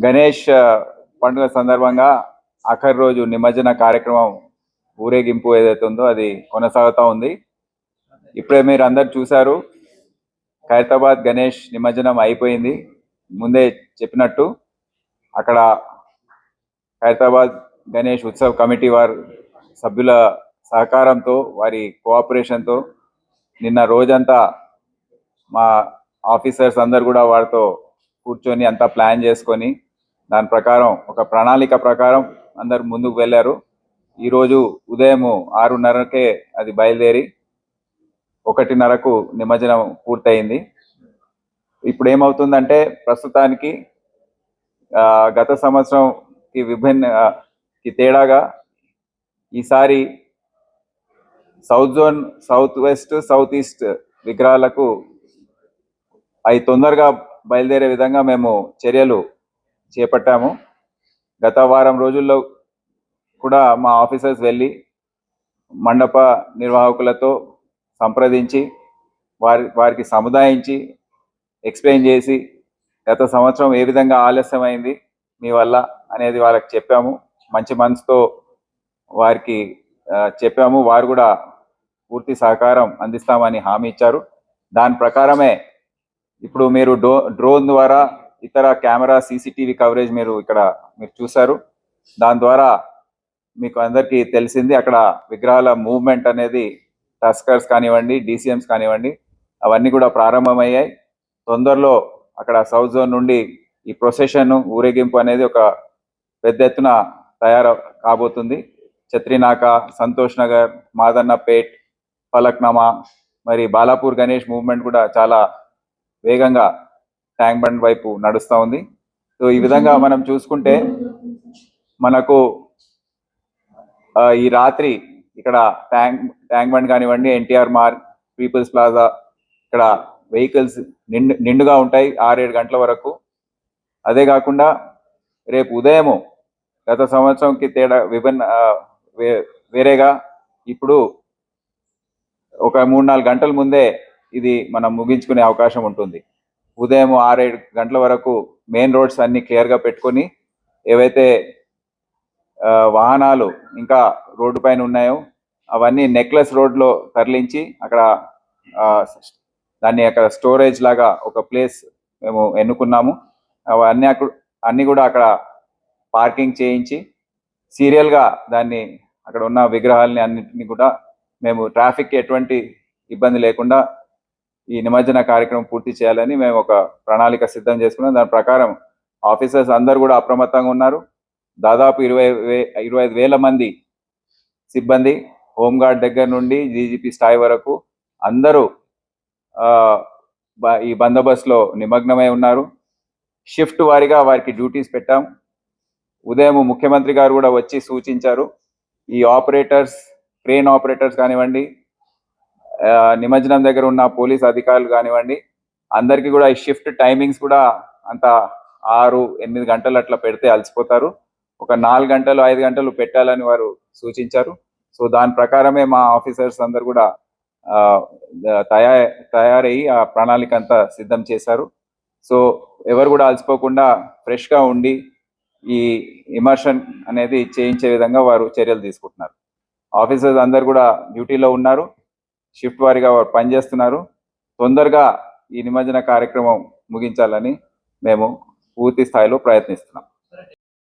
గణేష్ పండుగ సందర్భంగా ఆఖరి రోజు నిమజ్జన కార్యక్రమం ఊరేగింపు ఏదైతే ఉందో అది కొనసాగుతూ ఉంది. ఇప్పుడే మీరు అందరు చూశారు, ఖైరతాబాద్ గణేష్ నిమజ్జనం అయిపోయింది. ముందే చెప్పినట్టు అక్కడ ఖైరతాబాద్ గణేష్ ఉత్సవ్ కమిటీ వారి సభ్యుల సహకారంతో, వారి కోఆపరేషన్తో నిన్న రోజంతా మా ఆఫీసర్స్ అందరు కూడా వారితో కూర్చొని అంతా ప్లాన్ చేసుకొని దాని ప్రకారం ఒక ప్రణాళిక ప్రకారం అందరు ముందుకు వెళ్ళారు. ఈరోజు ఉదయం 6:30కే అది బయలుదేరి 1:30కు నిమజ్జనం పూర్తయింది. ఇప్పుడు ఏమవుతుందంటే ప్రస్తుతానికి గత సంవత్సరంకి విభిన్నకి తేడాగా ఈసారి south zone, south west, south east విగ్రహాలకు అవి తొందరగా బయలుదేరే విధంగా మేము చర్యలు చేపట్టాము. గత వారం రోజుల్లో కూడా మా ఆఫీసర్స్ వెళ్ళి మండప నిర్వాహకులతో సంప్రదించి వారికి సముదాయించి ఎక్స్ప్లెయిన్ చేసి గత సంవత్సరం ఏ విధంగా ఆలస్యమైంది మీ వల్ల అనేది వాళ్ళకి చెప్పాము. మంచి మనసుతో వారికి చెప్పాము. వారు కూడా పూర్తి సహకారం అందిస్తామని హామీ ఇచ్చారు. దాని ప్రకారమే ఇప్పుడు మీరు డ్రోన్ ద్వారా ఇతర కెమెరా సీసీటీవీ కవరేజ్ మీరు చూశారు. దాని ద్వారా మీకు అందరికీ తెలిసింది అక్కడ విగ్రహాల మూవ్మెంట్ అనేది టస్కర్స్ కానివ్వండి, DCMs కానివ్వండి, అవన్నీ కూడా ప్రారంభమయ్యాయి. తొందరలో అక్కడ సౌత్ జోన్ నుండి ఈ ప్రొసెషన్ ఊరేగింపు అనేది ఒక పెద్ద ఎత్తున తయారు కాబోతుంది. ఛత్రినాక, సంతోష్ నగర్, మాదన్నపేట్, ఫలక్నామా, మరి బాలాపూర్ గణేష్ మూవ్మెంట్ కూడా చాలా వేగంగా ట్యాంక్ బండ్ వైపు నడుస్తూ ఉంది. సో ఈ విధంగా మనం చూసుకుంటే మనకు ఈ రాత్రి ఇక్కడ ట్యాంక్ బండ్ కానివ్వండి, NTR మార్గ్, పీపుల్స్ ప్లాజా ఇక్కడ వెహికల్స్ నిండుగా ఉంటాయి 6-7 గంటల వరకు. అదే కాకుండా రేపు ఉదయము గత సంవత్సరంకి తేడా వేరేగా ఇప్పుడు ఒక 3-4 గంటల ముందే ఇది మనం ముగించుకునే అవకాశం ఉంటుంది. ఉదయం 6-7 గంటల వరకు మెయిన్ రోడ్స్ అన్ని క్లియర్గా పెట్టుకొని ఏవైతే వాహనాలు ఇంకా రోడ్డు పైన ఉన్నాయో అవన్నీ నెక్లెస్ రోడ్లో తరలించి అక్కడ దాన్ని అక్కడ స్టోరేజ్ లాగా ఒక ప్లేస్ మేము ఎన్నుకున్నాము. అవన్నీ అన్నీ కూడా అక్కడ పార్కింగ్ చేయించి సీరియల్గా దాన్ని అక్కడ ఉన్న విగ్రహాలని అన్నింటినీ కూడా మేము ట్రాఫిక్కి ఎటువంటి ఇబ్బంది లేకుండా ఈ నిమజ్జన కార్యక్రమం పూర్తి చేయాలని మేము ఒక ప్రణాళిక సిద్ధం చేసుకున్నాం. దాని ప్రకారం ఆఫీసర్స్ అందరు కూడా అప్రమత్తంగా ఉన్నారు. దాదాపు 25,000 మంది సిబ్బంది, హోంగార్డ్ దగ్గర నుండి DGP స్థాయి వరకు అందరూ ఈ బందోబస్తులో నిమగ్నమై ఉన్నారు. షిఫ్ట్ వారీగా వారికి డ్యూటీస్ పెట్టాం. ఉదయం ముఖ్యమంత్రి గారు కూడా వచ్చి సూచించారు, ఈ ఆపరేటర్స్, క్రేన్ ఆపరేటర్స్ కానివ్వండి, నిమజ్జనం దగ్గర ఉన్న పోలీస్ అధికారులు కానివ్వండి, అందరికీ కూడా ఈ షిఫ్ట్ టైమింగ్స్ కూడా అంత 6-8 గంటలు అట్లా పెడితే అలసిపోతారు. ఒక 4 గంటలు 5 గంటలు పెట్టాలని వారు సూచించారు. సో దాని ప్రకారమే మా ఆఫీసర్స్ అందరు కూడా తయారయ్యి ఆ ప్రణాళిక అంతా సిద్ధం చేశారు. సో ఎవరు కూడా అలసిపోకుండా ఫ్రెష్గా ఉండి ఈ ఇమర్షన్ అనేది చేయించే విధంగా వారు చర్యలు తీసుకుంటున్నారు. ఆఫీసర్స్ అందరు కూడా డ్యూటీలో ఉన్నారు, షిఫ్ట్ వారీగా వారు పనిచేస్తున్నారు. తొందరగా ఈ నిమజ్జన కార్యక్రమం ముగించాలని మేము పూర్తి స్థాయిలో ప్రయత్నిస్తున్నాం.